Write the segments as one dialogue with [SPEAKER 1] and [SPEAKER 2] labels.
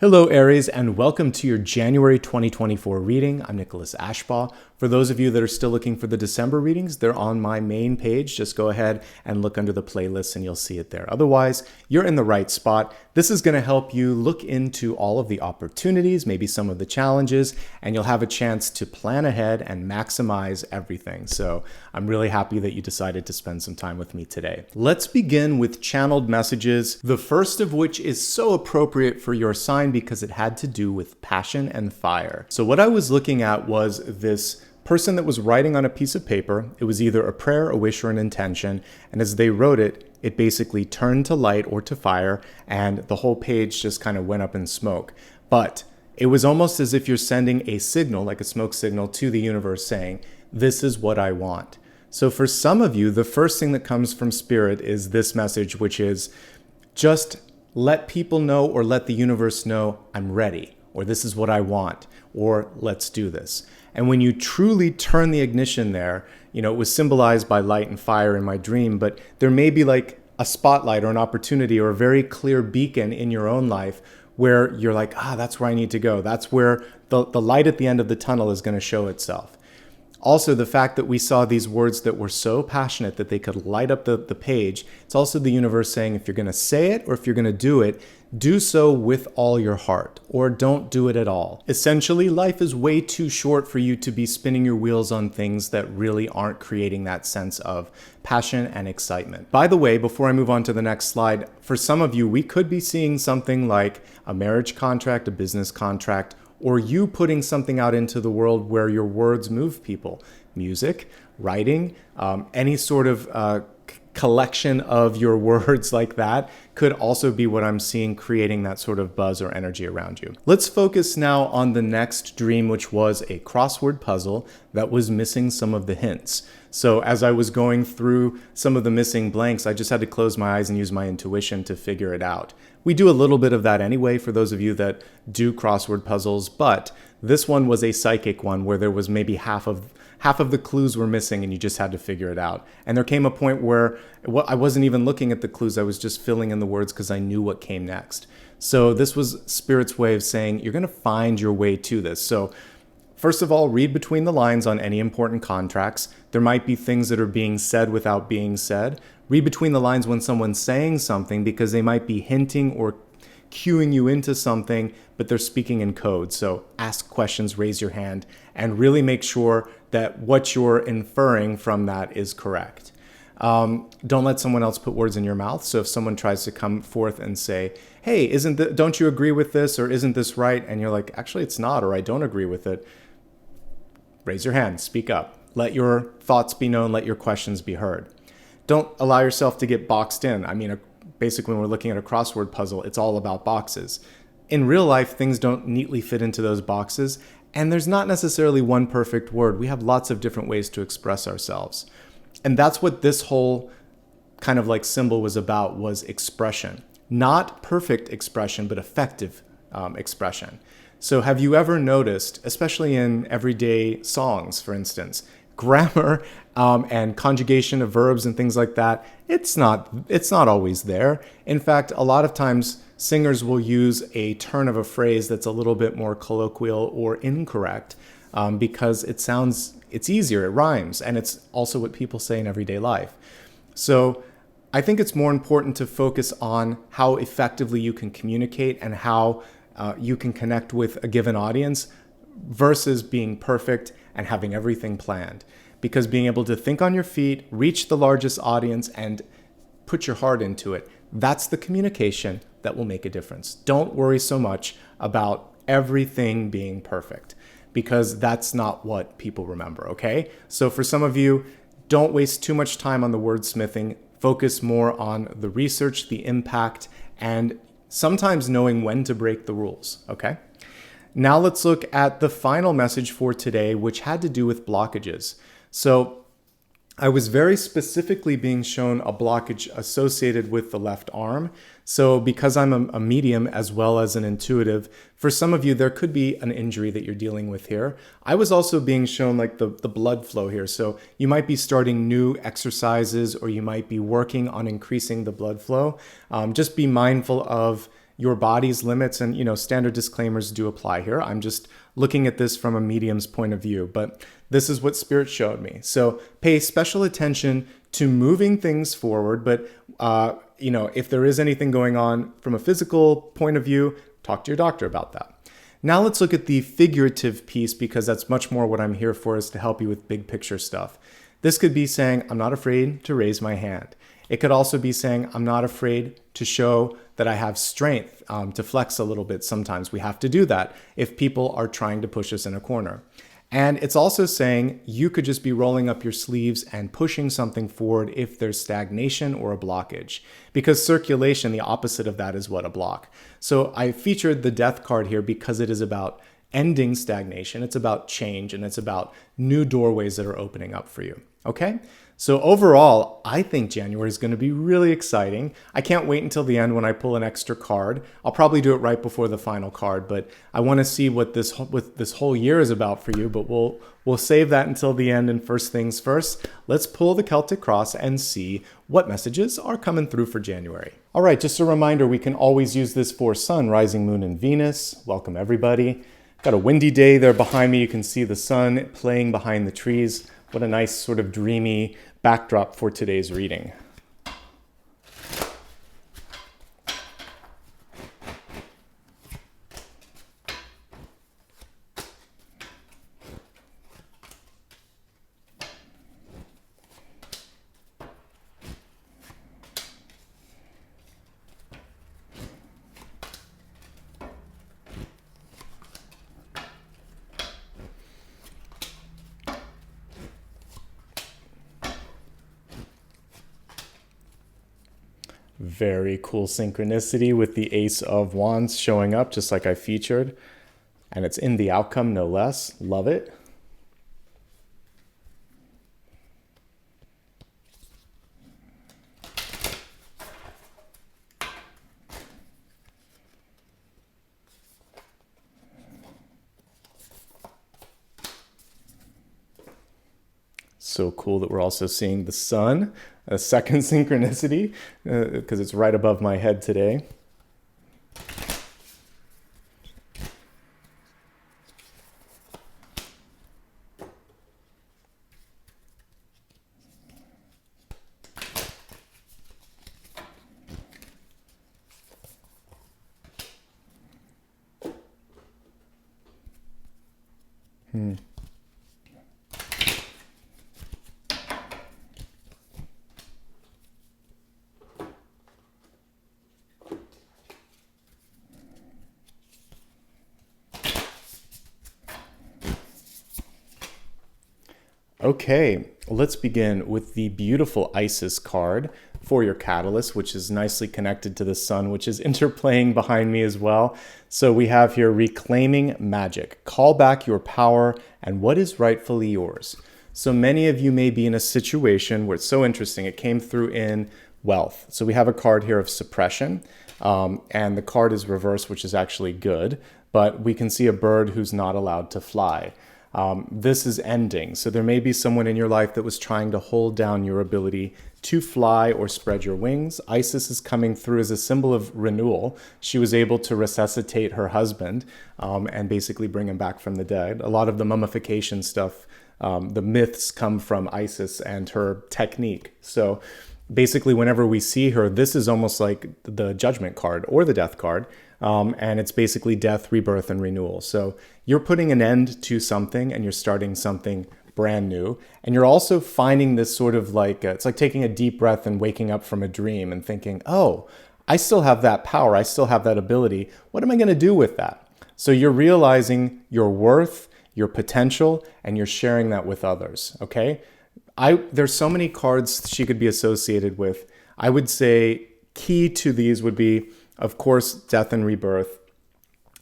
[SPEAKER 1] Hello Aries, and welcome to your January 2024 reading. I'm Nicholas Ashbaugh. For those of you that are still looking for the December readings, they're on my main page. Just go ahead and look under the playlist and you'll see it there. Otherwise, you're in the right spot. This is going to help you look into all of the opportunities, maybe some of the challenges, and you'll have a chance to plan ahead and maximize everything. So I'm really happy that you decided to spend some time with me today. Let's begin with channeled messages, the first of which is so appropriate for your sign because it had to do with passion and fire. So what I was looking at was this person that was writing on a piece of paper. It was either a prayer, a wish, or an intention. And as they wrote it, it basically turned to light or to fire, and the whole page just kind of went up in smoke. But it was almost as if you're sending a signal, like a smoke signal, to the universe saying, this is what I want. So for some of you, the first thing that comes from Spirit is this message, which is just let people know or let the universe know I'm ready, or this is what I want, or let's do this. And when you truly turn the ignition there, it was symbolized by light and fire in my dream, but there may be like a spotlight or an opportunity or a very clear beacon in your own life where you're like, that's where I need to go. That's where the light at the end of the tunnel is going to show itself. Also, the fact that we saw these words that were so passionate that they could light up the page, it's also the universe saying if you're going to say it or if you're going to do so with all your heart, or don't do it at all. Essentially, life is way too short for you to be spinning your wheels on things that really aren't creating that sense of passion and excitement. By the way, before I move on to the next slide, for some of you, we could be seeing something like a marriage contract, a business contract, or you putting something out into the world where your words move people. Music, writing, any sort of collection of your words like that could also be what I'm seeing creating that sort of buzz or energy around you. Let's focus now on the next dream, which was a crossword puzzle that was missing some of the hints. So as I was going through some of the missing blanks, I just had to close my eyes and use my intuition to figure it out. We do a little bit of that anyway for those of you that do crossword puzzles, but this one was a psychic one where there was maybe half of the clues were missing and you just had to figure it out. And there came a point where I wasn't even looking at the clues, I was just filling in the words because I knew what came next. So this was Spirit's way of saying you're going to find your way to this. So first of all, read between the lines on any important contracts. There might be things that are being said without being said. Read between the lines when someone's saying something because they might be hinting or cueing you into something, but they're speaking in code. So ask questions, raise your hand, and really make sure that what you're inferring from that is correct. Don't let someone else put words in your mouth. So if someone tries to come forth and say, hey, don't you agree with this, or isn't this right? And you're like, actually, it's not, or I don't agree with it. Raise your hand, speak up. Let your thoughts be known, let your questions be heard. Don't allow yourself to get boxed in. I mean, basically, when we're looking at a crossword puzzle, it's all about boxes. In real life, things don't neatly fit into those boxes, and there's not necessarily one perfect word. We have lots of different ways to express ourselves. And that's what this whole kind of like symbol was about, was expression. Not perfect expression, but effective expression. So have you ever noticed, especially in everyday songs, for instance, grammar and conjugation of verbs and things like that, it's not always there. In fact, a lot of times singers will use a turn of a phrase that's a little bit more colloquial or incorrect because it's easier, it rhymes, and it's also what people say in everyday life. So I think it's more important to focus on how effectively you can communicate and how you can connect with a given audience versus being perfect and having everything planned. Because being able to think on your feet, reach the largest audience, and put your heart into it, that's the communication that will make a difference. Don't worry so much about everything being perfect, because that's not what people remember, okay? So for some of you, don't waste too much time on the wordsmithing. Focus more on the research, the impact, and sometimes knowing when to break the rules, okay? Now let's look at the final message for today, which had to do with blockages. So I was very specifically being shown a blockage associated with the left arm. So because I'm a medium as well as an intuitive, for some of you, there could be an injury that you're dealing with here. I was also being shown like the blood flow here. So you might be starting new exercises, or you might be working on increasing the blood flow. Just be mindful of your body's limits, and standard disclaimers do apply here. I'm just looking at this from a medium's point of view, but this is what Spirit showed me. So pay special attention to moving things forward, but if there is anything going on from a physical point of view, talk to your doctor about that. Now let's look at the figurative piece, because that's much more what I'm here for, is to help you with big picture stuff. This could be saying, I'm not afraid to raise my hand. It could also be saying, I'm not afraid to show that I have strength, to flex a little bit. Sometimes we have to do that if people are trying to push us in a corner. And it's also saying you could just be rolling up your sleeves and pushing something forward if there's stagnation or a blockage. Because circulation, the opposite of that, is what? A block. So I featured the Death card here because it is about ending stagnation. It's about change, and it's about new doorways that are opening up for you. Okay? So overall, I think January is going to be really exciting. I can't wait until the end when I pull an extra card. I'll probably do it right before the final card, but I want to see what this whole year is about for you, but we'll save that until the end. And first things first, let's pull the Celtic Cross and see what messages are coming through for January. All right, just a reminder, we can always use this for Sun, Rising, Moon, and Venus. Welcome, everybody. Got a windy day there behind me. You can see the sun playing behind the trees. What a nice sort of dreamy backdrop for today's reading. Very cool synchronicity with the Ace of Wands showing up, just like I featured. And it's in the outcome, no less. Love it. So cool that we're also seeing the sun, a second synchronicity, because it's right above my head today. Okay, let's begin with the beautiful Isis card for your catalyst, which is nicely connected to the sun, which is interplaying behind me as well. So we have here reclaiming magic. Call back your power and what is rightfully yours. So many of you may be in a situation where it's so interesting. It came through in wealth. So we have a card here of suppression, and the card is reversed, which is actually good, but we can see a bird who's not allowed to fly. This is ending. So there may be someone in your life that was trying to hold down your ability to fly or spread your wings. Isis is coming through as a symbol of renewal. She was able to resuscitate her husband and basically bring him back from the dead. A lot of the mummification stuff, the myths come from Isis and her technique. So basically, whenever we see her, this is almost like the Judgment card or the Death card. And it's basically death, rebirth, and renewal. So you're putting an end to something and you're starting something brand new. And you're also finding this sort of like, it's like taking a deep breath and waking up from a dream and thinking, oh, I still have that power. I still have that ability. What am I going to do with that? So you're realizing your worth, your potential, and you're sharing that with others. Okay. There's so many cards she could be associated with. I would say key to these would be, of course, death and rebirth.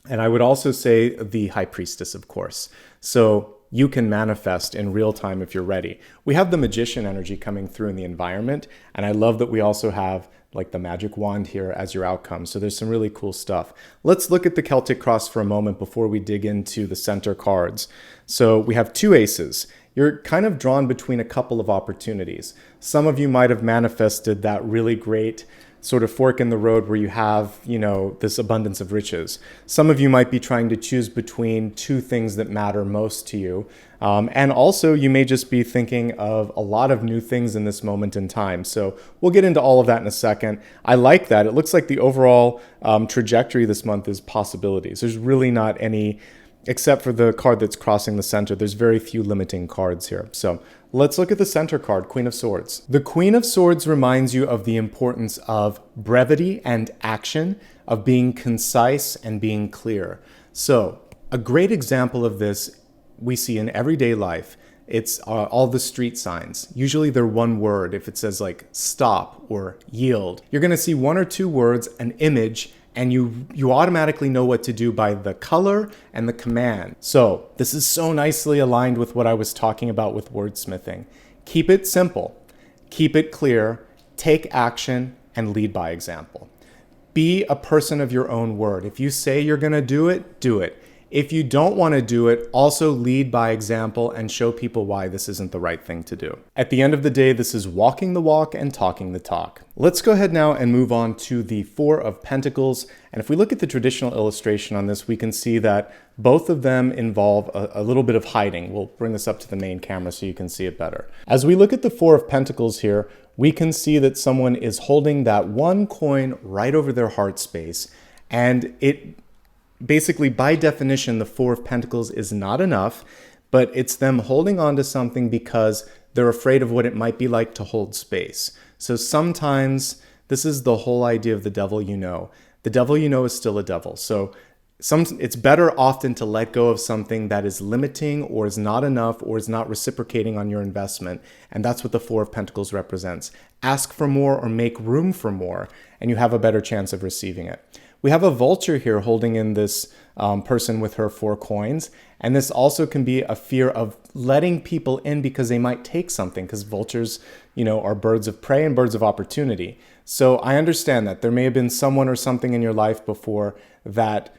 [SPEAKER 1] And I would also say the High Priestess, of course. So you can manifest in real time if you're ready. We have the Magician energy coming through in the environment. And I love that we also have like the Magic Wand here as your outcome. So there's some really cool stuff. Let's look at the Celtic Cross for a moment before we dig into the center cards. So we have two aces. You're kind of drawn between a couple of opportunities. Some of you might have manifested that really great sort of fork in the road where you have, this abundance of riches. Some of you might be trying to choose between two things that matter most to you. And also you may just be thinking of a lot of new things in this moment in time. So we'll get into all of that in a second. I like that. It looks like the overall trajectory this month is possibilities. There's really not any, except for the card that's crossing the center. There's very few limiting cards here. So let's look at the center card, Queen of Swords. The Queen of Swords reminds you of the importance of brevity and action, of being concise and being clear. So a great example of this we see in everyday life. It's all the street signs. Usually they're one word. If it says like stop or yield, you're going to see one or two words, an image, and you automatically know what to do by the color and the command. So this is so nicely aligned with what I was talking about with wordsmithing. Keep it simple, keep it clear, take action, and lead by example. Be a person of your own word. If you say you're going to do it, do it. If you don't want to do it, also lead by example and show people why this isn't the right thing to do. At the end of the day, this is walking the walk and talking the talk. Let's go ahead now and move on to the Four of Pentacles. And if we look at the traditional illustration on this, we can see that both of them involve a little bit of hiding. We'll bring this up to the main camera so you can see it better. As we look at the Four of Pentacles here, we can see that someone is holding that one coin right over their heart space. And it basically, by definition, the Four of Pentacles is not enough, but it's them holding on to something because they're afraid of what it might be like to hold space. So sometimes this is the whole idea of the devil you know. The devil you know is still a devil. So it's better often to let go of something that is limiting or is not enough or is not reciprocating on your investment. And that's what the Four of Pentacles represents. Ask for more or make room for more, and you have a better chance of receiving it. We have a vulture here holding in this person with her 4 coins. And this also can be a fear of letting people in because they might take something, because vultures, are birds of prey and birds of opportunity. So I understand that there may have been someone or something in your life before that,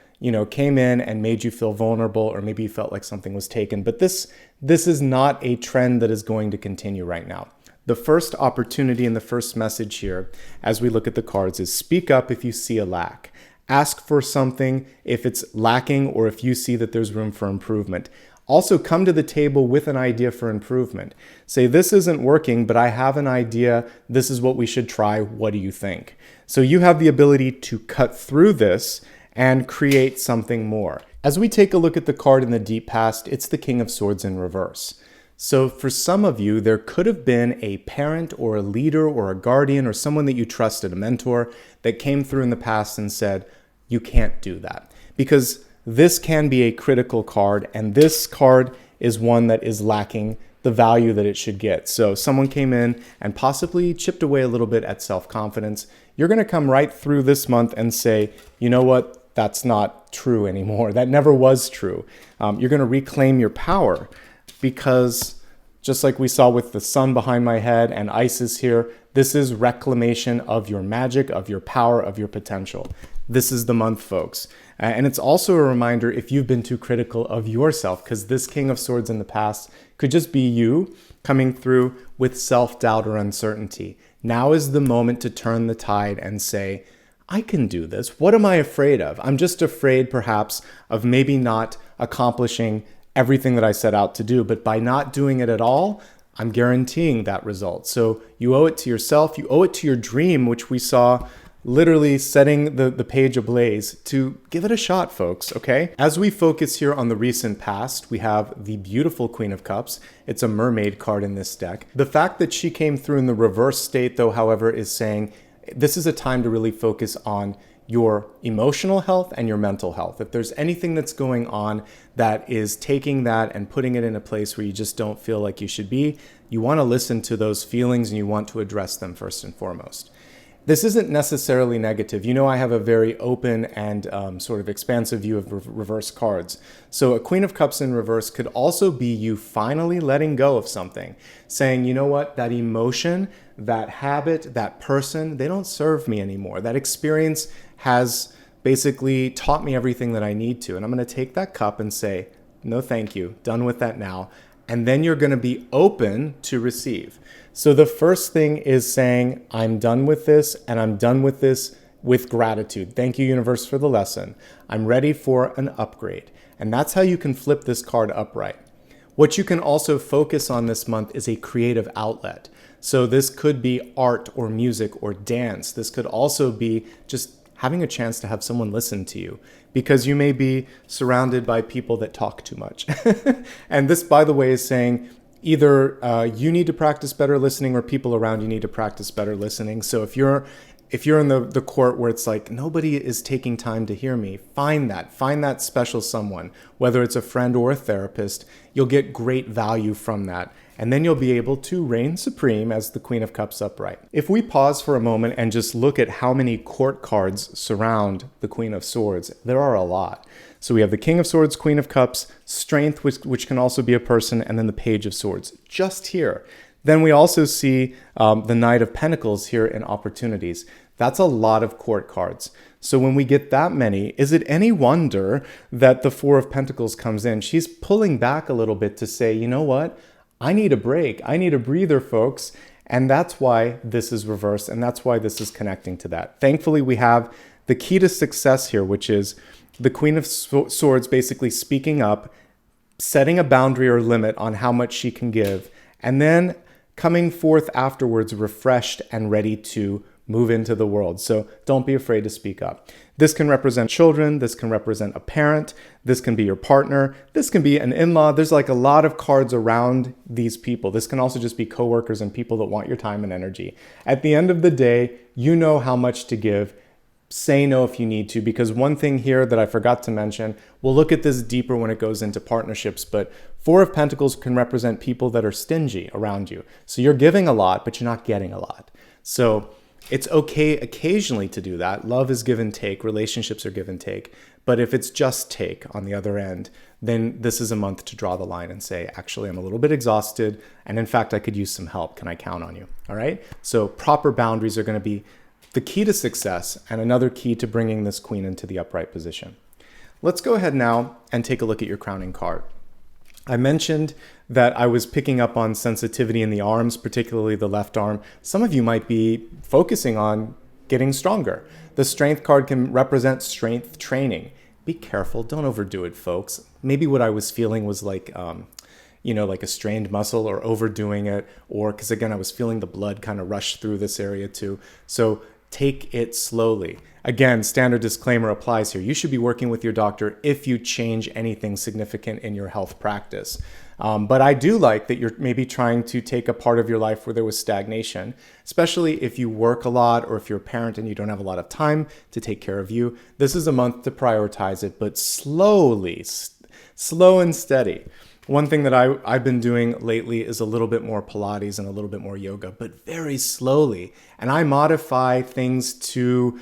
[SPEAKER 1] came in and made you feel vulnerable, or maybe you felt like something was taken. But this is not a trend that is going to continue right now. The first opportunity and the first message here, as we look at the cards, is speak up if you see a lack. Ask for something if it's lacking or if you see that there's room for improvement. Also, come to the table with an idea for improvement. Say, this isn't working, but I have an idea. This is what we should try. What do you think? So you have the ability to cut through this and create something more. As we take a look at the card in the deep past, it's the King of Swords in reverse. So for some of you, there could have been a parent or a leader or a guardian or someone that you trusted, a mentor, that came through in the past and said, you can't do that. Because this can be a critical card, and this card is one that is lacking the value that it should get. So someone came in and possibly chipped away a little bit at self-confidence. You're going to come right through this month and say, you know what, that's not true anymore. That never was true. You're going to reclaim your power, because just like we saw with the sun behind my head and Isis here, this is reclamation of your magic, of your power, of your potential. This is the month, folks. And it's also a reminder if you've been too critical of yourself, because this King of Swords in the past could just be you coming through with self-doubt or uncertainty. Now is the moment to turn the tide and say, I can do this. What am I afraid of? I'm just afraid perhaps of maybe not accomplishing everything that I set out to do, but by not doing it at all, I'm guaranteeing that result. So you owe it to yourself, you owe it to your dream, which we saw literally setting the page ablaze, to give it a shot, folks, okay? As we focus here on the recent past, we have the beautiful Queen of Cups. It's a mermaid card in this deck. The fact that she came through in the reverse state, though, however, is saying this is a time to really focus on your emotional health and your mental health. If there's anything that's going on that is taking that and putting it in a place where you just don't feel like you should be, you want to listen to those feelings and you want to address them first and foremost. This isn't necessarily negative. I have a very open and sort of expansive view of reverse cards. So a Queen of Cups in reverse could also be you finally letting go of something, saying, you know what, that emotion, that habit, that person, they don't serve me anymore. That experience has basically taught me everything that I need to. And I'm going to take that cup and say, no, thank you. Done with that now. and then you're going to be open to receive. So the first thing is saying, I'm done with this, and I'm done with this with gratitude. Thank you, universe, for the lesson. I'm ready for an upgrade. And that's how you can flip this card upright. What you can also focus on this month is a creative outlet. So this could be art or music or dance. This could also be just having a chance to have someone listen to you, because you may be surrounded by people that talk too much. And this, by the way, is saying either you need to practice better listening or people around you need to practice better listening. So if you're in the court where it's like, nobody is taking time to hear me, find that special someone, whether it's a friend or a therapist. You'll get great value from that. And then you'll be able to reign supreme as the Queen of Cups upright. If we pause for a moment and just look at how many court cards surround the Queen of Swords, there are a lot. So we have the King of Swords, Queen of Cups, Strength, which can also be a person, and then the Page of Swords, just here. Then we also see the Knight of Pentacles here in Opportunities. That's a lot of court cards. So when we get that many, is it any wonder that the Four of Pentacles comes in? She's pulling back a little bit to say, you know what? I need a break. I need a breather, folks. And that's why this is reversed. And that's why this is connecting to that. Thankfully, we have the key to success here, which is the Queen of Swords basically speaking up, setting a boundary or limit on how much she can give, and then coming forth afterwards refreshed and ready to move into the world. So don't be afraid to speak up. This can represent children. This can represent a parent. This can be your partner. This can be an in-law. There's like a lot of cards around these people. This can also just be coworkers and people that want your time and energy. At the end of the day, you know how much to give. Say no if you need to, because one thing here that I forgot to mention, we'll look at this deeper when it goes into partnerships, but Four of Pentacles can represent people that are stingy around you. So you're giving a lot, but you're not getting a lot. So it's okay occasionally to do that. Love is give and take. Relationships are give and take. But if it's just take on the other end, then this is a month to draw the line and say, actually, I'm a little bit exhausted. And in fact, I could use some help. Can I count on you? All right. So proper boundaries are going to be the key to success and another key to bringing this queen into the upright position. Let's go ahead now and take a look at your crowning card. I mentioned that I was picking up on sensitivity in the arms, particularly the left arm. Some of you might be focusing on getting stronger. The Strength card can represent strength training. Be careful, don't overdo it, folks. Maybe what I was feeling was like, like a strained muscle, or overdoing it, or because again, I was feeling the blood kind of rush through this area too. So take it slowly. Again, standard disclaimer applies here. You should be working with your doctor if you change anything significant in your health practice. But I do like that you're maybe trying to take a part of your life where there was stagnation, especially if you work a lot or if you're a parent and you don't have a lot of time to take care of you. This is a month to prioritize it, but slowly, slow and steady. One thing that I've been doing lately is a little bit more Pilates and a little bit more yoga, but very slowly. And I modify things to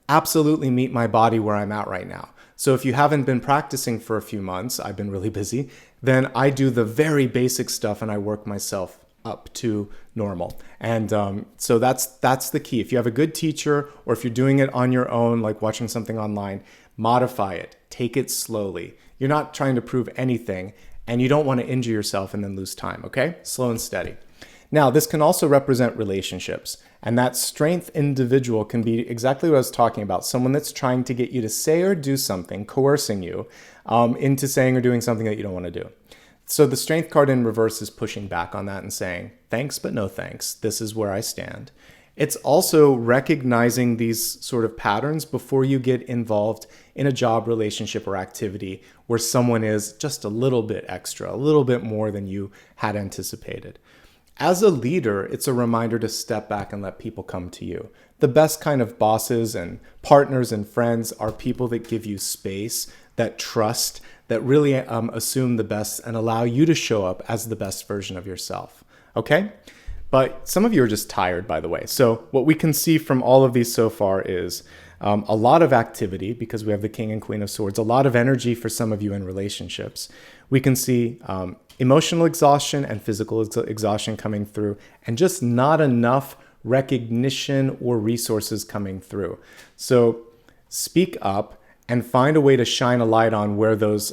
[SPEAKER 1] absolutely meet my body where I'm at right now. So if you haven't been practicing for a few months, I've been really busy, then I do the very basic stuff and I work myself up to normal. And so that's the key. If you have a good teacher, or if you're doing it on your own, like watching something online, modify it. Take it slowly. You're not trying to prove anything, and you don't want to injure yourself and then lose time, okay? Slow and steady. Now, this can also represent relationships, and that strength individual can be exactly what I was talking about, someone that's trying to get you to say or do something, coercing you into saying or doing something that you don't want to do. So the Strength card in reverse is pushing back on that and saying, thanks, but no thanks. This is where I stand. It's also recognizing these sort of patterns before you get involved in a job, relationship, or activity where someone is just a little bit extra, a little bit more than you had anticipated. As a leader, it's a reminder to step back and let people come to you. The best kind of bosses and partners and friends are people that give you space, that trust, that really assume the best and allow you to show up as the best version of yourself. Okay? But some of you are just tired, by the way. So what we can see from all of these so far is a lot of activity, because we have the King and Queen of Swords, a lot of energy for some of you in relationships. We can see emotional exhaustion and physical exhaustion coming through, and just not enough recognition or resources coming through. So speak up and find a way to shine a light on where those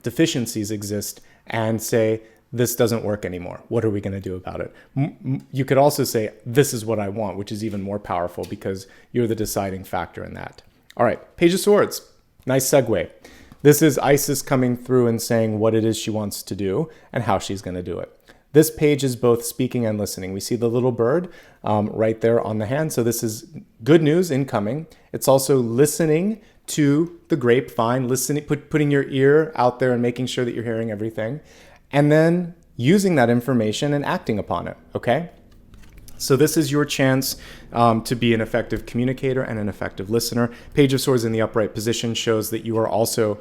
[SPEAKER 1] deficiencies exist and say, this doesn't work anymore. What are we going to do about it? You could also say, this is what I want, which is even more powerful because you're the deciding factor in that. All right, Page of Swords. Nice segue. This is Isis coming through and saying what it is she wants to do and how she's going to do it. This page is both speaking and listening. We see the little bird right there on the hand. So this is good news incoming. It's also listening to the grapevine, listening, putting your ear out there and making sure that you're hearing everything, and then using that information and acting upon it, okay? So this is your chance to be an effective communicator and an effective listener. Page of Swords in the upright position shows that you are also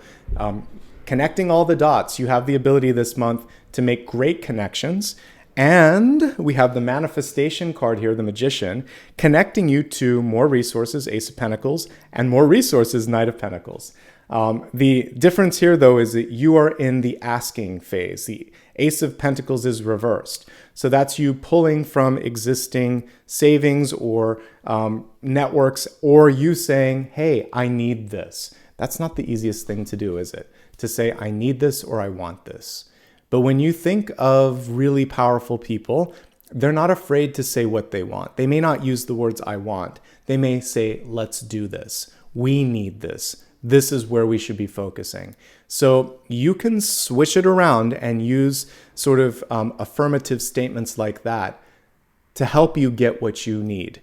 [SPEAKER 1] connecting all the dots. You have the ability this month to make great connections. And we have the manifestation card here, the Magician, connecting you to more resources, Ace of Pentacles, and more resources, Knight of Pentacles. The difference here, though, is that you are in the asking phase. The Ace of Pentacles is reversed. So that's you pulling from existing savings or networks, or you saying, hey, I need this. That's not the easiest thing to do, is it? To say, I need this or I want this. But when you think of really powerful people, they're not afraid to say what they want. They may not use the words I want. They may say, let's do this. We need this. This is where we should be focusing. So you can switch it around and use sort of affirmative statements like that to help you get what you need.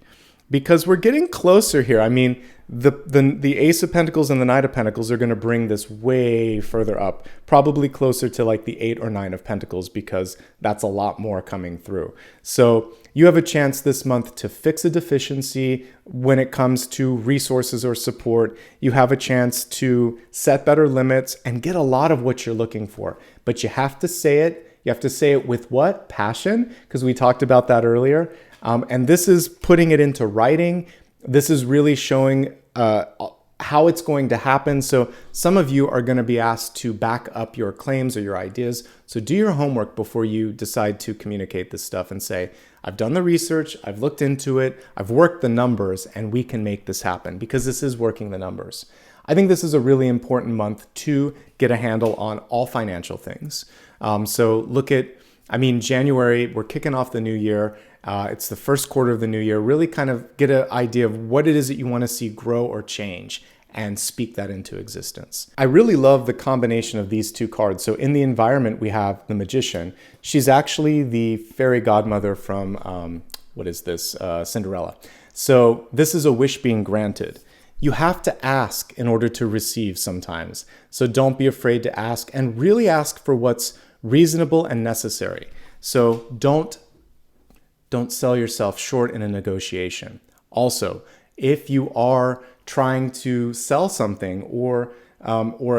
[SPEAKER 1] Because we're getting closer here. I mean, the Ace of Pentacles and the Knight of Pentacles are going to bring this way further up, probably closer to like the 8 or 9 of Pentacles, because that's a lot more coming through. So you have a chance this month to fix a deficiency when it comes to resources or support. You have a chance to set better limits and get a lot of what you're looking for. But you have to say it. You have to say it with what? Passion, because we talked about that earlier. And this is putting it into writing. This is really showing how it's going to happen. So some of you are going to be asked to back up your claims or your ideas. So do your homework before you decide to communicate this stuff and say, I've done the research, I've looked into it, I've worked the numbers, and we can make this happen, because this is working the numbers. I think this is a really important month to get a handle on all financial things. So look at, January, we're kicking off the new year. It's the first quarter of the new year. Really kind of get an idea of what it is that you want to see grow or change and speak that into existence. I really love the combination of these two cards. So in the environment, we have the Magician. She's actually the fairy godmother from, Cinderella. So this is a wish being granted. You have to ask in order to receive sometimes. So don't be afraid to ask, and really ask for what's reasonable and necessary. So don't sell yourself short in a negotiation. Also, if you are trying to sell something or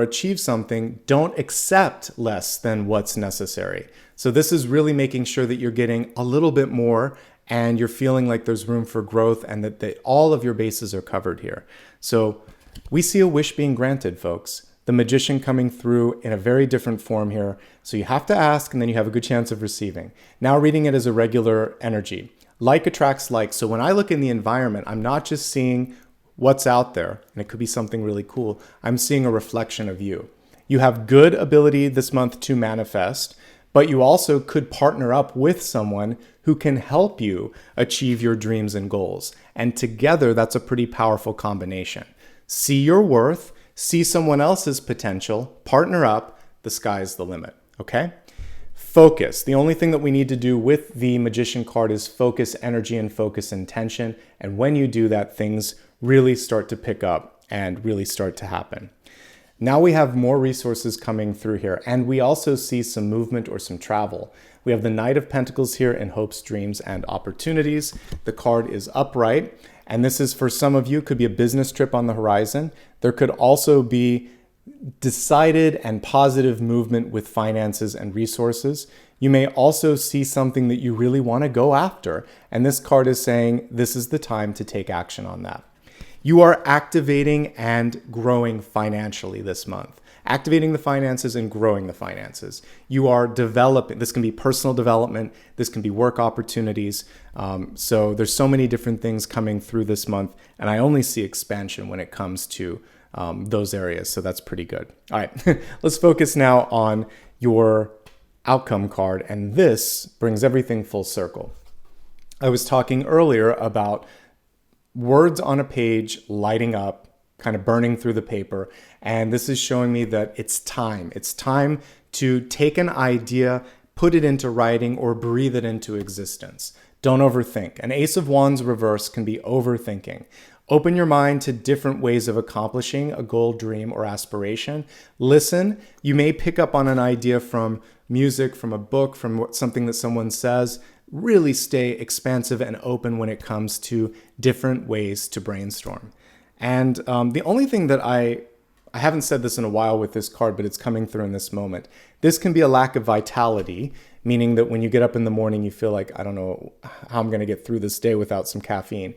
[SPEAKER 1] achieve something, don't accept less than what's necessary. So this is really making sure that you're getting a little bit more and you're feeling like there's room for growth and that all of your bases are covered here. So we see a wish being granted, folks. The Magician coming through in a very different form here. So you have to ask, and then you have a good chance of receiving. Now reading it as a regular energy. Like attracts like. So when I look in the environment, I'm not just seeing what's out there, and it could be something really cool. I'm seeing a reflection of you. You have good ability this month to manifest, but you also could partner up with someone who can help you achieve your dreams and goals. And together, that's a pretty powerful combination. See your worth. See someone else's potential, partner up, the sky's the limit, okay? Focus. The only thing that we need to do with the Magician card is focus energy and focus intention. And when you do that, things really start to pick up and really start to happen. Now we have more resources coming through here, and we also see some movement or some travel. We have the Knight of Pentacles here in hopes, dreams, and opportunities. The card is upright. And this is, for some of you, could be a business trip on the horizon. There could also be decided and positive movement with finances and resources. You may also see something that you really want to go after. And this card is saying this is the time to take action on that. You are activating and growing financially this month. Activating the finances and growing the finances. You are developing. This can be personal development. This can be work opportunities. So there's so many different things coming through this month, and I only see expansion when it comes to those areas. So that's pretty good. All right, let's focus now on your outcome card, and this brings everything full circle. I was talking earlier about words on a page lighting up, kind of burning through the paper, and this is showing me that it's time. It's time to take an idea, put it into writing, or breathe it into existence. Don't overthink. An Ace of Wands reverse can be overthinking. Open your mind to different ways of accomplishing a goal, dream, or aspiration. Listen. You may pick up on an idea from music, from a book, from something that someone says. Really stay expansive and open when it comes to different ways to brainstorm. And the only thing that I haven't said this in a while with this card, but it's coming through in this moment. This can be a lack of vitality, meaning that when you get up in the morning, you feel like, I don't know how I'm going to get through this day without some caffeine.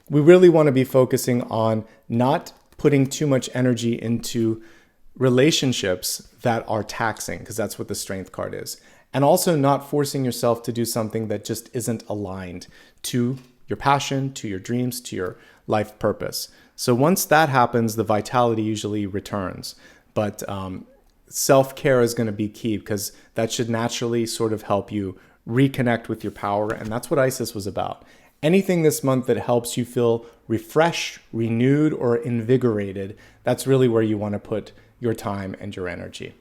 [SPEAKER 1] We really want to be focusing on not putting too much energy into relationships that are taxing, because that's what the Strength card is. And also not forcing yourself to do something that just isn't aligned to your passion, to your dreams, to your life purpose. So once that happens, the vitality usually returns. But self-care is going to be key, because that should naturally sort of help you reconnect with your power. And that's what Isis was about. Anything this month that helps you feel refreshed, renewed, or invigorated, that's really where you want to put your time and your energy.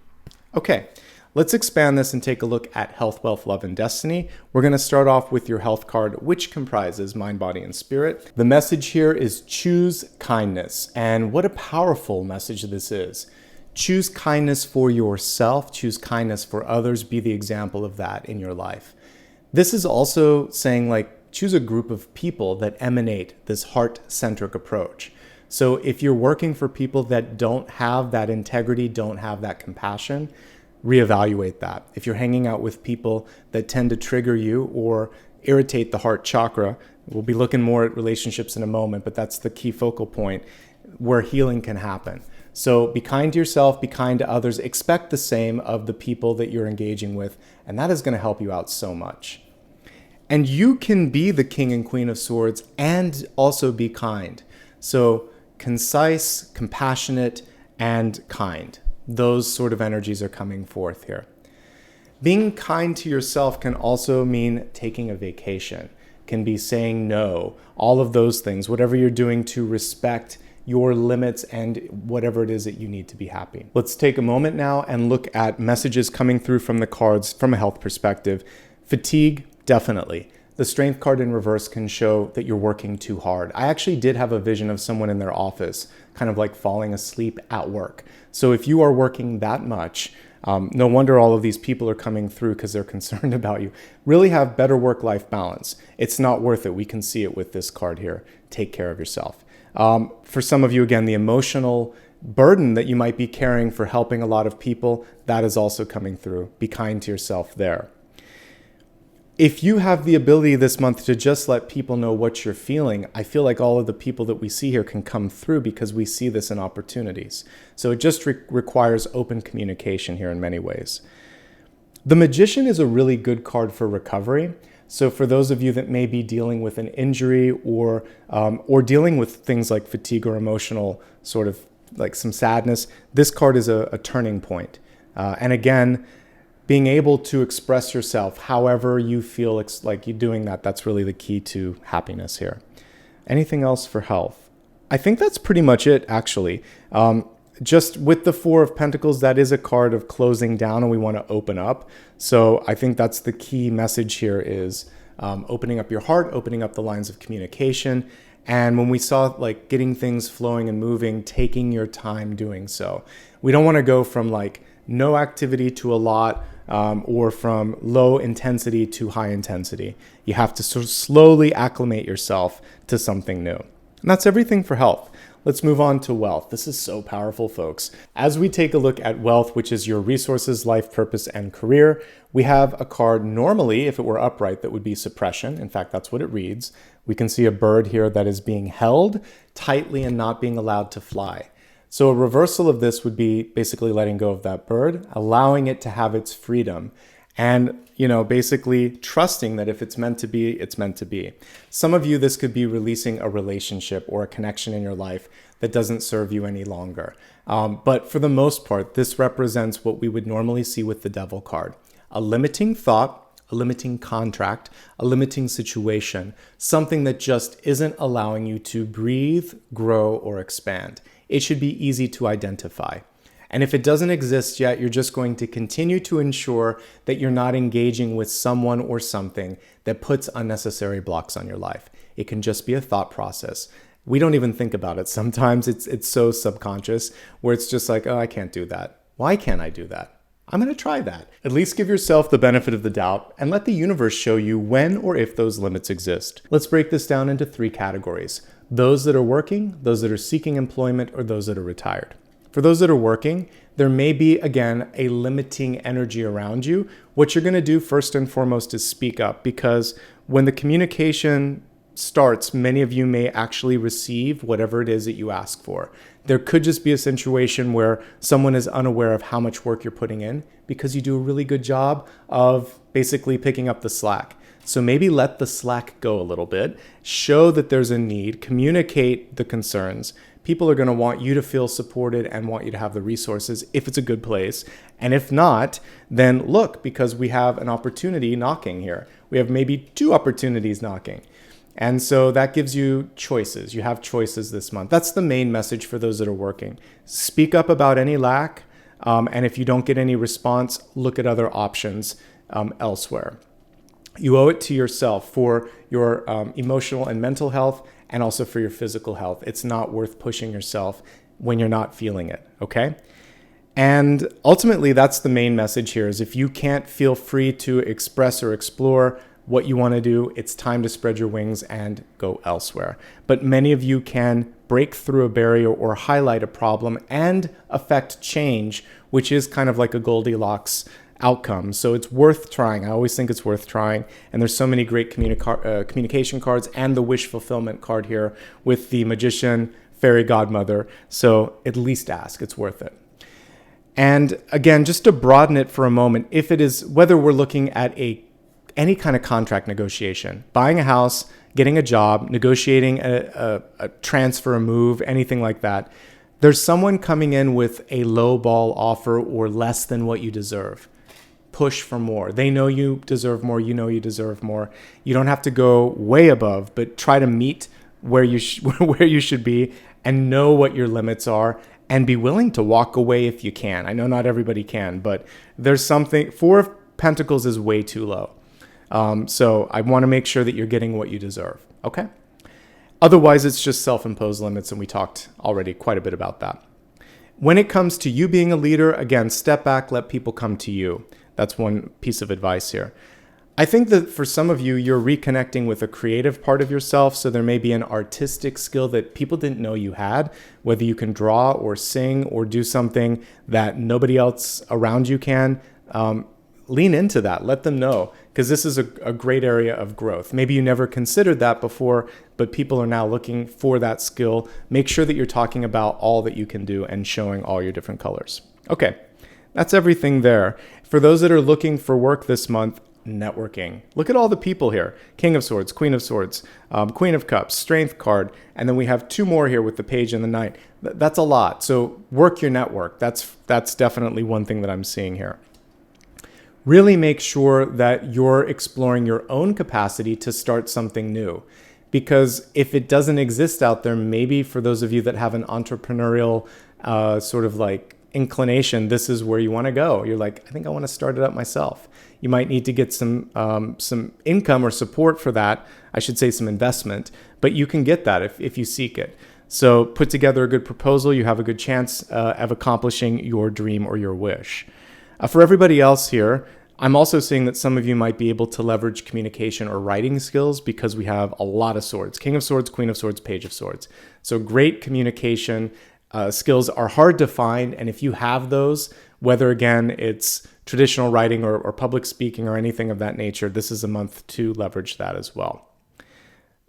[SPEAKER 1] Okay, let's expand this and take a look at health, wealth, love, and destiny. We're going to start off with your health card, which comprises mind, body, and spirit. The message here is choose kindness. And what a powerful message this is. Choose kindness for yourself, choose kindness for others, be the example of that in your life. This is also saying, like, choose a group of people that emanate this heart-centric approach. So if you're working for people that don't have that integrity, don't have that compassion, reevaluate that. If you're hanging out with people that tend to trigger you or irritate the heart chakra, we'll be looking more at relationships in a moment, but that's the key focal point where healing can happen. So be kind to yourself, be kind to others, expect the same of the people that you're engaging with, and that is going to help you out so much. And you can be the King and Queen of Swords and also be kind. So concise, compassionate, and kind. Those sort of energies are coming forth here. Being kind to yourself can also mean taking a vacation, can be saying no, all of those things, whatever you're doing to respect your limits and whatever it is that you need to be happy. Let's take a moment now and look at messages coming through from the cards from a health perspective. Fatigue, definitely. The Strength card in reverse can show that you're working too hard. I actually did have a vision of someone in their office, kind of like falling asleep at work. So if you are working that much, no wonder all of these people are coming through, because they're concerned about you. Really have better work-life balance. It's not worth it. We can see it with this card here. Take care of yourself. For some of you, again, the emotional burden that you might be carrying for helping a lot of people, that is also coming through. Be kind to yourself there. If you have the ability this month to just let people know what you're feeling, I feel like all of the people that we see here can come through, because we see this in opportunities. So it just requires open communication here in many ways. The Magician is a really good card for recovery. So for those of you that may be dealing with an injury or dealing with things like fatigue or emotional sort of like some sadness, this card is a turning point. And again, being able to express yourself however you feel like you're doing that, that's really the key to happiness here. Anything else for health? I think that's pretty much it, actually. Just with the Four of Pentacles, that is a card of closing down, and we want to open up. So I think that's the key message here is opening up your heart, opening up the lines of communication. And when we saw like getting things flowing and moving, taking your time doing so. We don't want to go from like no activity to a lot, or from low intensity to high intensity. You have to sort of slowly acclimate yourself to something new. And that's everything for health. Let's move on to wealth. This is so powerful, folks. As we take a look at wealth, which is your resources, life purpose, and career, we have a card normally, if it were upright, that would be suppression. In fact, that's what it reads. We can see a bird here that is being held tightly and not being allowed to fly. So a reversal of this would be basically letting go of that bird, allowing it to have its freedom, and, basically trusting that if it's meant to be, it's meant to be. Some of you, this could be releasing a relationship or a connection in your life that doesn't serve you any longer. But for the most part, this represents what we would normally see with the Devil card. A limiting thought, a limiting contract, a limiting situation, something that just isn't allowing you to breathe, grow, or expand. It should be easy to identify. And if it doesn't exist yet, you're just going to continue to ensure that you're not engaging with someone or something that puts unnecessary blocks on your life. It can just be a thought process. We don't even think about it. Sometimes it's so subconscious where it's just like, oh, I can't do that. Why can't I do that? I'm going to try that. At least give yourself the benefit of the doubt and let the universe show you when or if those limits exist. Let's break this down into 3 categories. Those that are working, those that are seeking employment, or those that are retired. For those that are working, there may be, again, a limiting energy around you. What you're going to do first and foremost is speak up, because when the communication starts, many of you may actually receive whatever it is that you ask for. There could just be a situation where someone is unaware of how much work you're putting in because you do a really good job of basically picking up the slack. So maybe let the slack go a little bit, show that there's a need, communicate the concerns. People are going to want you to feel supported and want you to have the resources if it's a good place. And if not, then look, because we have an opportunity knocking here. We have maybe 2 opportunities knocking. And so that gives you choices. You have choices this month. That's the main message for those that are working. Speak up about any lack. And if you don't get any response, look at other options elsewhere. You owe it to yourself for your emotional and mental health, and also for your physical health. It's not worth pushing yourself when you're not feeling it, okay? And ultimately, that's the main message here, is if you can't feel free to express or explore what you want to do, it's time to spread your wings and go elsewhere. But many of you can break through a barrier or highlight a problem and affect change, which is kind of like a Goldilocks outcome. So it's worth trying. I always think it's worth trying. And there's so many great communication cards, and the wish fulfillment card here with the magician, fairy godmother. So at least ask. It's worth it. And again, just to broaden it for a moment, if it is, whether we're looking at any kind of contract negotiation, buying a house, getting a job, negotiating a transfer, a move, anything like that, there's someone coming in with a low ball offer or less than what you deserve. Push for more. They know you deserve more. You know you deserve more. You don't have to go way above, but try to meet where you should be, and know what your limits are, and be willing to walk away if you can. I know not everybody can, but there's something. 4 of Pentacles is way too low. So I want to make sure that you're getting what you deserve. Okay. Otherwise, it's just self-imposed limits, and we talked already quite a bit about that. When it comes to you being a leader, again, step back, let people come to you. That's one piece of advice here. I think that for some of you, you're reconnecting with a creative part of yourself. So there may be an artistic skill that people didn't know you had, whether you can draw or sing or do something that nobody else around you can. Lean into that. Let them know, because this is a great area of growth. Maybe you never considered that before, but people are now looking for that skill. Make sure that you're talking about all that you can do and showing all your different colors. Okay, that's everything there. For those that are looking for work this month, networking. Look at all the people here. King of Swords, Queen of Swords, Queen of Cups, Strength card, and then we have 2 more here with the Page and the Knight. That's a lot. So work your network. That's definitely one thing that I'm seeing here. Really make sure that you're exploring your own capacity to start something new. Because if it doesn't exist out there, maybe for those of you that have an entrepreneurial sort of like inclination, this is where you want to go. You're like, I think I want to start it up myself. You might need to get some income or support for that. I should say some investment, but you can get that if you seek it. So put together a good proposal. You have a good chance of accomplishing your dream or your wish. For everybody else here, I'm also seeing that some of you might be able to leverage communication or writing skills, because we have a lot of swords. King of Swords, Queen of Swords, Page of Swords. So great communication skills are hard to find. And if you have those, whether again it's traditional writing or public speaking or anything of that nature, this is a month to leverage that as well.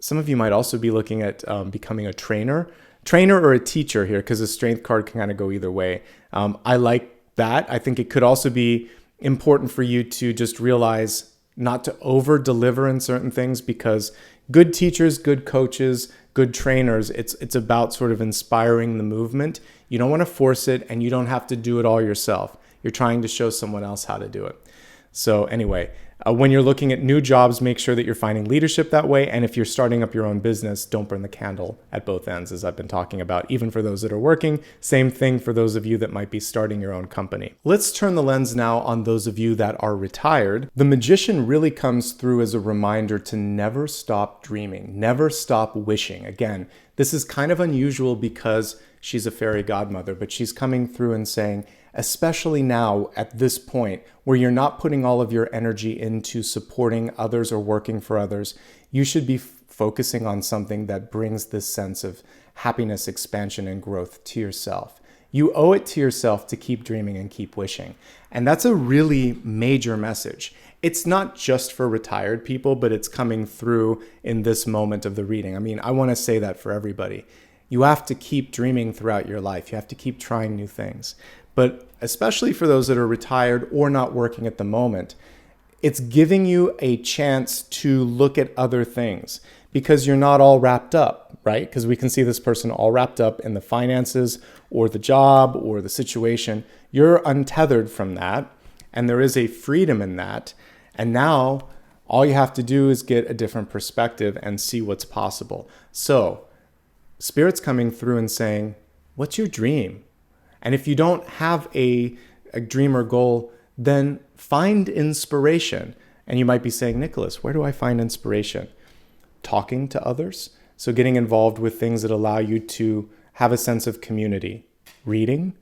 [SPEAKER 1] Some of you might also be looking at becoming a trainer or a teacher here, because the Strength card can kind of go either way. I like that. I think it could also be important for you to just realize not to over deliver in certain things, because good teachers, good coaches, good trainers, it's about sort of inspiring the movement. You don't want to force it, and you don't have to do it all yourself. You're trying to show someone else how to do it. So anyway, when you're looking at new jobs, make sure that you're finding leadership that way. And if you're starting up your own business, don't burn the candle at both ends, as I've been talking about, even for those that are working. Same thing for those of you that might be starting your own company. Let's turn the lens now on those of you that are retired. The Magician really comes through as a reminder to never stop dreaming, never stop wishing. Again, this is kind of unusual because she's a fairy godmother, but she's coming through and saying, especially now at this point where you're not putting all of your energy into supporting others or working for others, you should be focusing on something that brings this sense of happiness, expansion, and growth to yourself. You owe it to yourself to keep dreaming and keep wishing. And that's a really major message. It's not just for retired people, but it's coming through in this moment of the reading. I mean, I want to say that for everybody. You have to keep dreaming throughout your life. You have to keep trying new things. But especially for those that are retired or not working at the moment, it's giving you a chance to look at other things because you're not all wrapped up, right? Because we can see this person all wrapped up in the finances or the job or the situation. You're untethered from that, and there is a freedom in that. And now all you have to do is get a different perspective and see what's possible. So Spirit's coming through and saying, what's your dream? And if you don't have a dream or goal, then find inspiration. And you might be saying, Nicholas, where do I find inspiration? Talking to others. So getting involved with things that allow you to have a sense of community. Reading,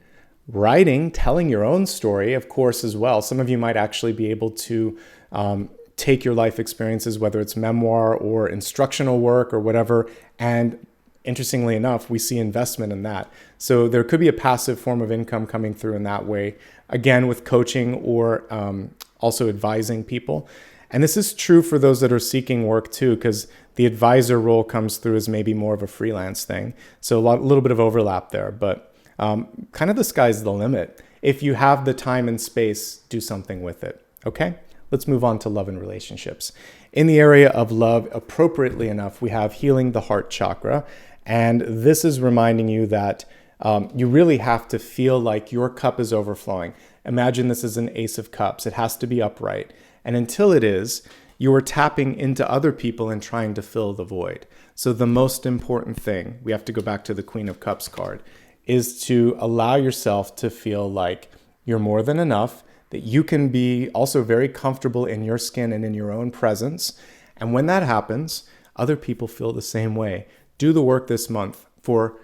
[SPEAKER 1] writing, telling your own story, of course, as well. Some of you might actually be able to take your life experiences, whether it's memoir or instructional work or whatever, and interestingly enough, we see investment in that. So there could be a passive form of income coming through in that way, again, with coaching or also advising people. And this is true for those that are seeking work too, because the advisor role comes through as maybe more of a freelance thing. So a little bit of overlap there, but kind of the sky's the limit. If you have the time and space, do something with it. Okay, let's move on to love and relationships. In the area of love, appropriately enough, we have healing the heart chakra. And this is reminding you that you really have to feel like your cup is overflowing. Imagine this is an ace of cups. It has to be upright. And until it is, you are tapping into other people and trying to fill the void. So the most important thing, we have to go back to the Queen of Cups card, is to allow yourself to feel like you're more than enough, that you can be also very comfortable in your skin and in your own presence. And when that happens, other people feel the same way. Do the work this month for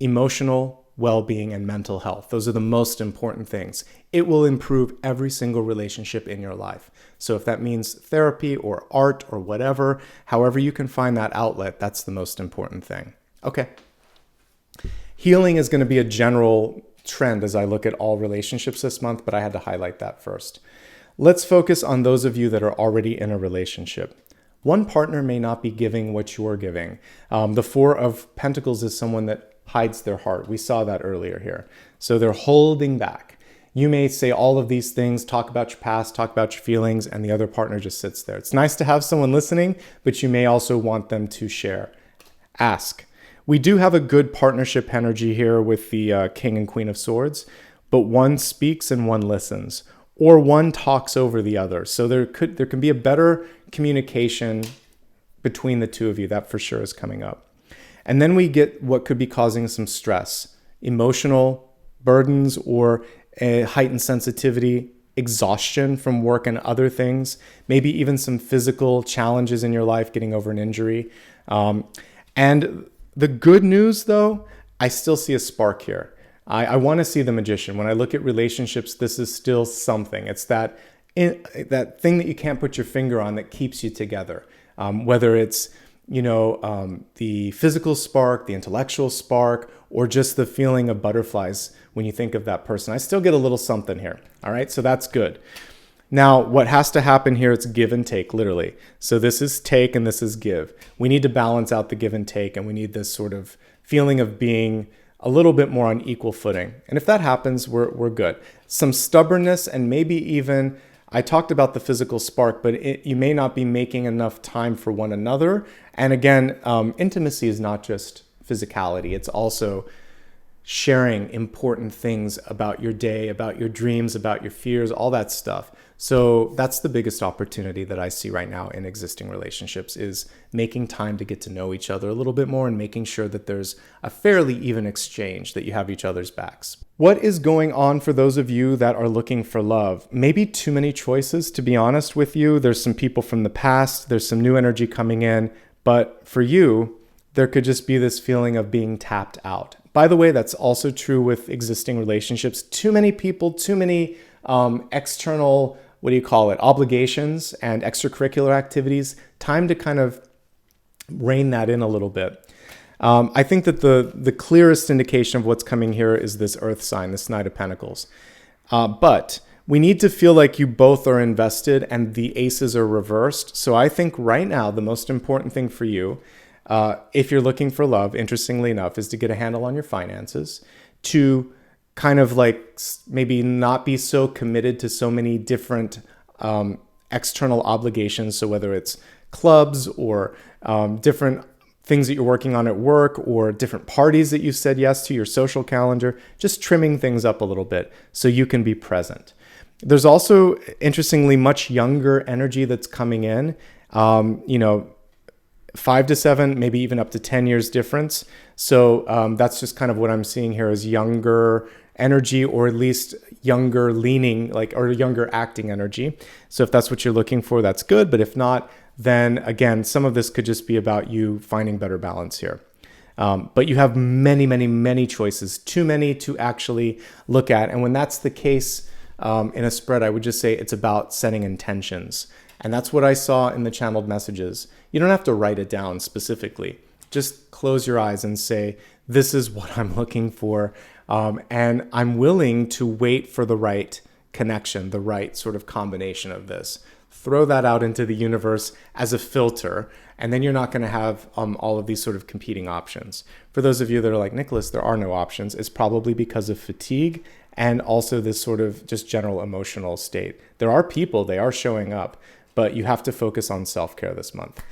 [SPEAKER 1] emotional well-being and mental health. Those are the most important things. It will improve every single relationship in your life. So if that means therapy or art or whatever, however you can find that outlet, that's the most important thing. Okay. Healing is going to be a general trend as I look at all relationships this month, but I had to highlight that first. Let's focus on those of you that are already in a relationship. One partner may not be giving what you're giving. The Four of Pentacles is someone that hides their heart. We saw that earlier here. So they're holding back. You may say all of these things, talk about your past, talk about your feelings, and the other partner just sits there. It's nice to have someone listening, but you may also want them to share. Ask. We do have a good partnership energy here with the King and Queen of Swords, but one speaks and one listens, or one talks over the other. So there can be a better communication between the two of you. That for sure is coming up. And then we get what could be causing some stress, emotional burdens or a heightened sensitivity, exhaustion from work and other things, maybe even some physical challenges in your life, getting over an injury. And the good news though, I still see a spark here. I want to see the Magician. When I look at relationships, this is still something. It's that thing that you can't put your finger on that keeps you together. Whether it's, the physical spark, the intellectual spark, or just the feeling of butterflies when you think of that person. I still get a little something here. All right, so that's good. Now, what has to happen here, it's give and take, literally. So this is take and this is give. We need to balance out the give and take, and we need this sort of feeling of being a little bit more on equal footing. And if that happens, we're good. Some stubbornness and maybe even, I talked about the physical spark, but you may not be making enough time for one another. And again, intimacy is not just physicality. It's also sharing important things about your day, about your dreams, about your fears, all that stuff. So that's the biggest opportunity that I see right now in existing relationships, is making time to get to know each other a little bit more and making sure that there's a fairly even exchange, that you have each other's backs. What is going on for those of you that are looking for love? Maybe too many choices, to be honest with you. There's some people from the past, there's some new energy coming in, but for you, there could just be this feeling of being tapped out. By the way, that's also true with existing relationships. Too many people, too many external, obligations and extracurricular activities. Time to kind of rein that in a little bit. I think that the clearest indication of what's coming here is this Earth sign, this Knight of Pentacles. But we need to feel like you both are invested and the aces are reversed. So I think right now, the most important thing for you, if you're looking for love, interestingly enough, is to get a handle on your finances, to kind of like maybe not be so committed to so many different external obligations. So whether it's clubs or different things that you're working on at work or different parties that you've said yes to, your social calendar, just trimming things up a little bit so you can be present. There's also, interestingly, much younger energy that's coming in, 5 to 7, maybe even up to 10 years difference. So that's just kind of what I'm seeing here is younger energy, or at least younger leaning, or younger acting energy. So if that's what you're looking for, that's good. But if not, then again, some of this could just be about you finding better balance here. But you have many, many, many choices, too many to actually look at. And when that's the case in a spread, I would just say it's about setting intentions. And that's what I saw in the channeled messages. You don't have to write it down specifically. Just close your eyes and say, this is what I'm looking for. And I'm willing to wait for the right connection, the right sort of combination of this. Throw that out into the universe as a filter, and then you're not going to have all of these sort of competing options. For those of you that are like, Nicholas, there are no options, it's probably because of fatigue and also this sort of just general emotional state. There are people, they are showing up, but you have to focus on self-care this month.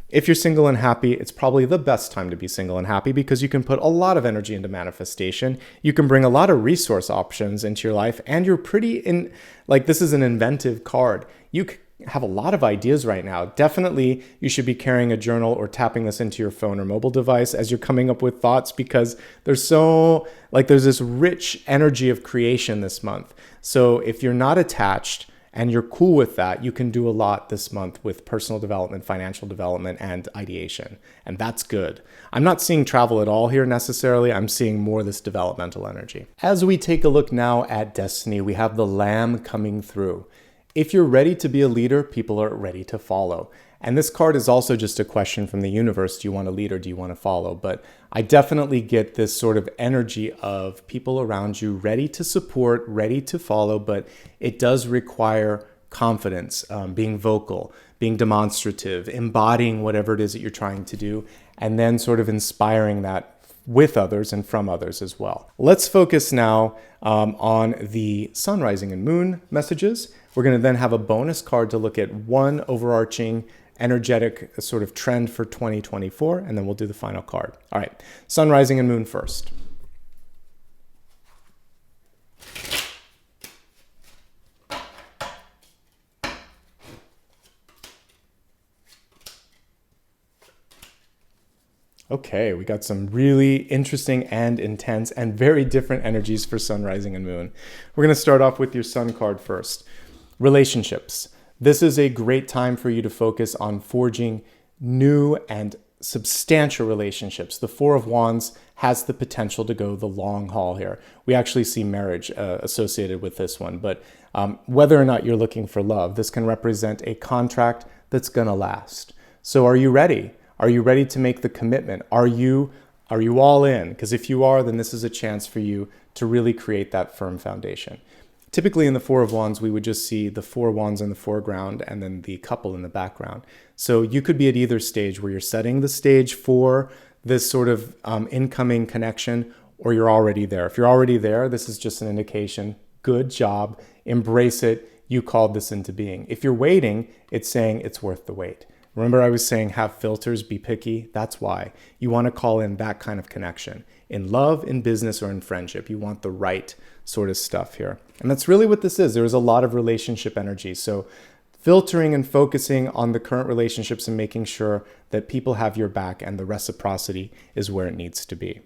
[SPEAKER 1] If you're single and happy, it's probably the best time to be single and happy because you can put a lot of energy into manifestation. You can bring a lot of resource options into your life, and you're this is an inventive card. You have a lot of ideas right now. Definitely, you should be carrying a journal or tapping this into your phone or mobile device as you're coming up with thoughts, because there's this rich energy of creation this month. So if you're not attached, and you're cool with that, you can do a lot this month with personal development, financial development, and ideation. And that's good. I'm not seeing travel at all here necessarily. I'm seeing more this developmental energy. As we take a look now at destiny, we have the Lamb coming through. If you're ready to be a leader, people are ready to follow. And this card is also just a question from the universe. Do you want to lead or do you want to follow? But I definitely get this sort of energy of people around you ready to support, ready to follow, but it does require confidence, being vocal, being demonstrative, embodying whatever it is that you're trying to do, and then sort of inspiring that with others and from others as well. Let's focus now on the sun, rising, and moon messages. We're going to then have a bonus card to look at one overarching energetic sort of trend for 2024, and then we'll do the final card. All right, sun, rising, and moon first. Okay, we got some really interesting and intense and very different energies for sun, rising, and moon. We're going to start off with your sun card first. Relationships. This is a great time for you to focus on forging new and substantial relationships. The Four of Wands has the potential to go the long haul here. We actually see marriage associated with this one, but whether or not you're looking for love, this can represent a contract that's going to last. So are you ready? Are you ready to make the commitment? Are you all in? Because if you are, then this is a chance for you to really create that firm foundation. Typically in the Four of Wands, we would just see the Four Wands in the foreground and then the couple in the background. So you could be at either stage where you're setting the stage for this sort of incoming connection, or you're already there. If you're already there, this is just an indication. Good job. Embrace it. You called this into being. If you're waiting, it's saying it's worth the wait. Remember I was saying have filters, be picky? That's why. You want to call in that kind of connection. In love, in business, or in friendship, you want the right sort of stuff here. And that's really what this is. There is a lot of relationship energy. So filtering and focusing on the current relationships and making sure that people have your back and the reciprocity is where it needs to be.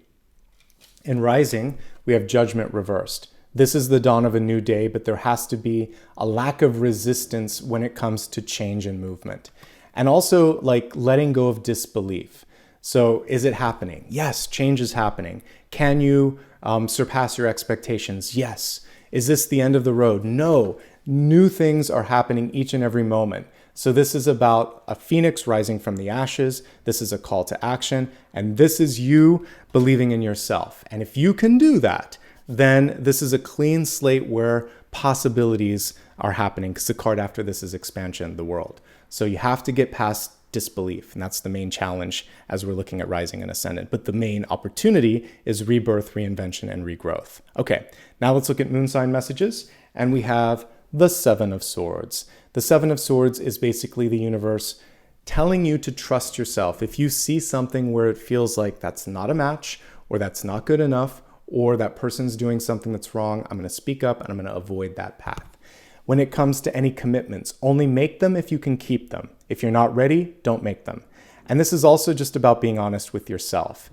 [SPEAKER 1] In rising, we have judgment reversed. This is the dawn of a new day, but there has to be a lack of resistance when it comes to change and movement. And also like letting go of disbelief. So is it happening? Yes, change is happening. Can you surpass your expectations? Yes. Is this the end of the road? No. New things are happening each and every moment. So this is about a phoenix rising from the ashes. This is a call to action. And this is you believing in yourself. And if you can do that, then this is a clean slate where possibilities are happening, because the card after this is expansion, the world. So you have to get past disbelief, and that's the main challenge as we're looking at rising and ascendant. But the main opportunity is rebirth, reinvention, and regrowth. Okay, now let's look at moon sign messages, and we have the Seven of Swords. The Seven of Swords is basically the universe telling you to trust yourself. If you see something where it feels like that's not a match, or that's not good enough, or that person's doing something that's wrong, I'm going to speak up and I'm going to avoid that path. When it comes to any commitments, only make them if you can keep them. If you're not ready, don't make them. And this is also just about being honest with yourself.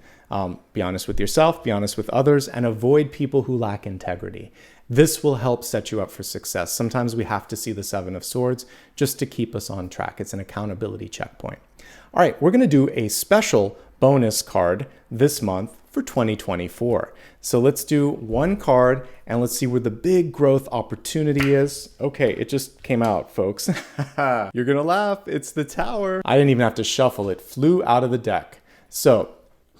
[SPEAKER 1] Be honest with yourself, be honest with others, and avoid people who lack integrity. This will help set you up for success. Sometimes we have to see the Seven of Swords just to keep us on track. It's an accountability checkpoint. All right, we're going to do a special bonus card this month for 2024. So let's do one card and let's see where the big growth opportunity is. Okay, it just came out, folks. You're gonna laugh, it's the Tower. I didn't even have to shuffle, it flew out of the deck. So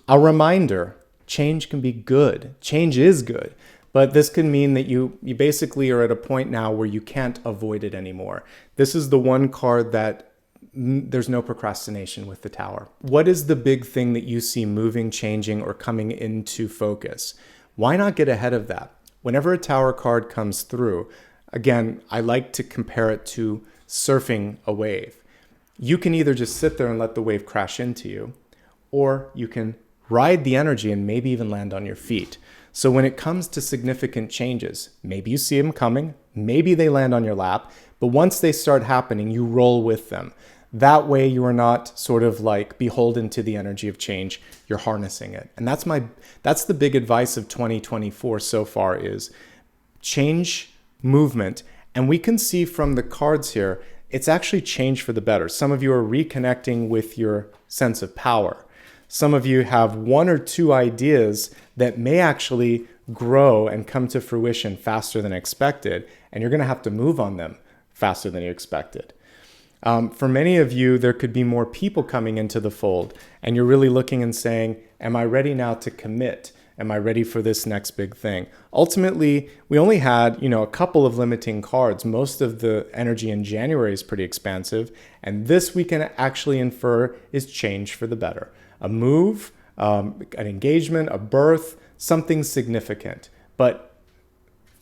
[SPEAKER 1] a reminder, change can be good. Change is good. But this can mean that you basically are at a point now where you can't avoid it anymore. This is the one card that there's no procrastination with the Tower. What is the big thing that you see moving, changing, or coming into focus? Why not get ahead of that? Whenever a Tower card comes through, again, I like to compare it to surfing a wave. You can either just sit there and let the wave crash into you, or you can ride the energy and maybe even land on your feet. So when it comes to significant changes, maybe you see them coming, maybe they land on your lap, but once they start happening, you roll with them. That way you are not sort of like beholden to the energy of change, you're harnessing it. And that's the big advice of 2024 so far is change, movement. And we can see from the cards here, it's actually changed for the better. Some of you are reconnecting with your sense of power. Some of you have one or two ideas that may actually grow and come to fruition faster than expected, and you're going to have to move on them faster than you expected. For many of you, there could be more people coming into the fold, and you're really looking and saying, am I ready now to commit? Am I ready for this next big thing? Ultimately, we only had, a couple of limiting cards. Most of the energy in January is pretty expansive, and this we can actually infer is change for the better. A move, an engagement, a birth, something significant. But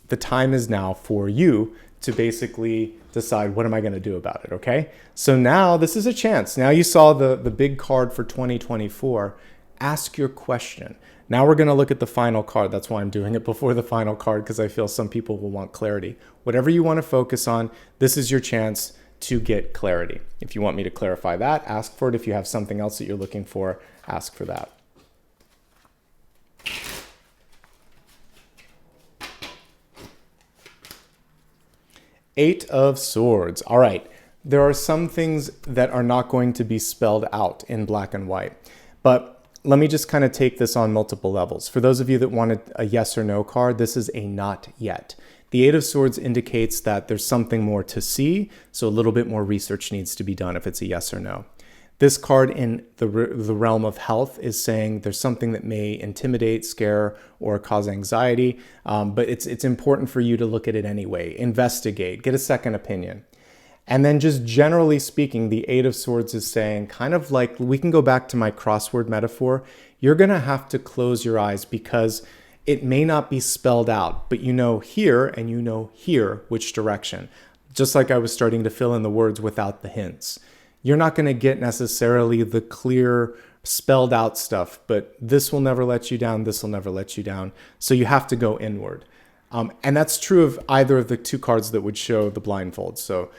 [SPEAKER 1] the time is now for you to basically decide, what am I going to do about it, okay? So now this is a chance. Now you saw the big card for 2024. Ask your question. Now we're going to look at the final card. That's why I'm doing it before the final card, because I feel some people will want clarity. Whatever you want to focus on, this is your chance to get clarity. If you want me to clarify that, ask for it. If you have something else that you're looking for, ask for that. Eight of Swords. All right. There are some things that are not going to be spelled out in black and white, but let me just kind of take this on multiple levels. For those of you that wanted a yes or no card, this is a not yet. The Eight of Swords indicates that there's something more to see, so a little bit more research needs to be done if it's a yes or no. This card in the realm of health is saying there's something that may intimidate, scare, or cause anxiety, but it's important for you to look at it anyway. Investigate, get a second opinion. And then just generally speaking, the Eight of Swords is saying, kind of like, we can go back to my crossword metaphor, you're going to have to close your eyes because it may not be spelled out, but you know here and you know here which direction. Just like I was starting to fill in the words without the hints. you're not going to get necessarily the clear spelled out stuff, but this will never let you down. This will never let you down. So you have to go inward. And that's true of either of the two cards that would show the blindfold. So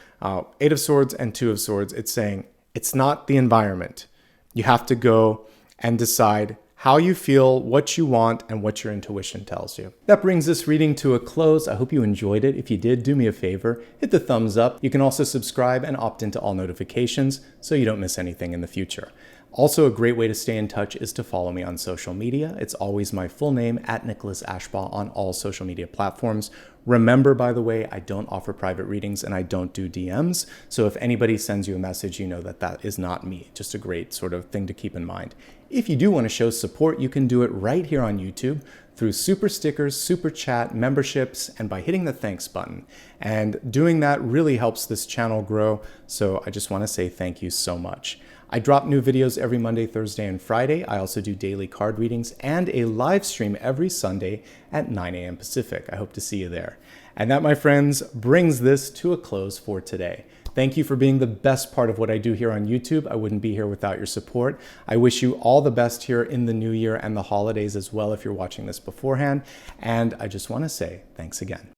[SPEAKER 1] Eight of Swords and Two of Swords, it's saying it's not the environment. You have to go and decide how you feel, what you want, and what your intuition tells you. That brings this reading to a close. I hope you enjoyed it. If you did, do me a favor, hit the thumbs up. You can also subscribe and opt into all notifications so you don't miss anything in the future. Also, a great way to stay in touch is to follow me on social media. It's always my full name, @NicholasAshbaugh, on all social media platforms. Remember, by the way, I don't offer private readings and I don't do DMs. So if anybody sends you a message, you know that that is not me. Just a great sort of thing to keep in mind. If you do want to show support, you can do it right here on YouTube through super stickers, super chat, memberships, and by hitting the thanks button. And doing that really helps this channel grow. So I just want to say thank you so much. I drop new videos every Monday, Thursday, and Friday. I also do daily card readings and a live stream every Sunday at 9 a.m. Pacific. I hope to see you there. And that, my friends, brings this to a close for today. Thank you for being the best part of what I do here on YouTube. I wouldn't be here without your support. I wish you all the best here in the new year and the holidays as well if you're watching this beforehand. And I just want to say thanks again.